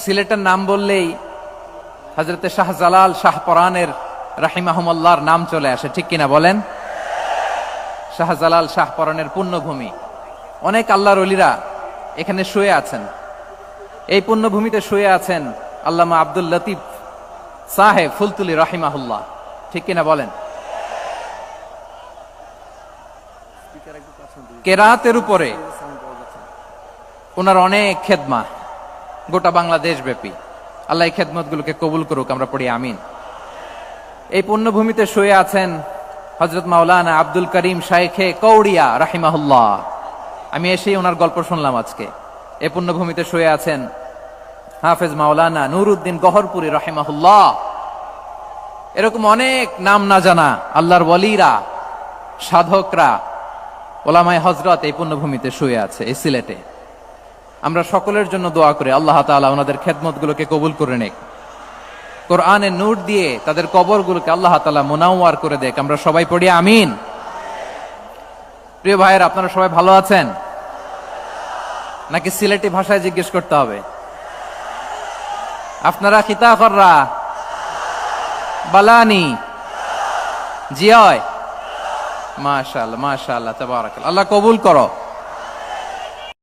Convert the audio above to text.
সিলেটের নাম বললেই হযরতে শাহজালাল শাহপরানের রাহিমাহুমুল্লাহর নাম চলে আসে, ঠিক কিনা বলেন? শাহজালাল শাহপরানের পুণ্যভূমি। অনেক আল্লাহর ওলিরা এখানে শুয়ে আছেন। এই পুণ্যভূমিতে শুয়ে আছেন আল্লামা আব্দুল লতিফ সাহেব ফুলতুলি রাহিমাহুল্লাহ, ঠিক কিনা বলেন? কেরাতের উপরে ওনার অনেক খেদমা গোটা বাংলাদেশ ব্যাপী। আল্লাহ এই খেদমতগুলোকে কবুল করুক, আমরা পড়ি আমিন। এই পুণ্যভূমিতে শুয়ে আছেন হযরত মাওলানা আব্দুল করিম শাইখে কৌড়িয়া রাহিমাহুল্লাহ। আমি এসেই ওনার গল্প শুনলাম আজকে। এই পুণ্যভূমিতে শুয়ে আছেন হাফেজ মাওলানা নুরউদ্দিন গহরপুরি রাহিমাহুল্লাহ। এরকম অনেক নাম না জানা আল্লাহর ওয়ালিরা, সাধকরা, ওলামায়ে হযরত এই পুণ্যভূমিতে শুয়ে আছে এই সিলেটে। আমরা সকলের জন্য দোয়া করি আল্লাহ তাআলা ওনাদের খেদমতগুলোকে কবুল করে নেক, কোরআনের নূর দিয়ে তাদের কবরগুলোকে আল্লাহ তাআলা মুনাওয়ার করে দেক। আমরা সবাই পড়ি আমিন। প্রিয় ভাইয়ের, আপনারা সবাই ভালো আছেন নাকি সিলেটি ভাষায় জিজ্ঞেস করতে হবে? আপনারা খিতা কররা বালানি জিয়? মাশাআল্লাহ মাশাআল্লাহ, তাবারাকাল্লাহ। আল্লাহ কবুল করো।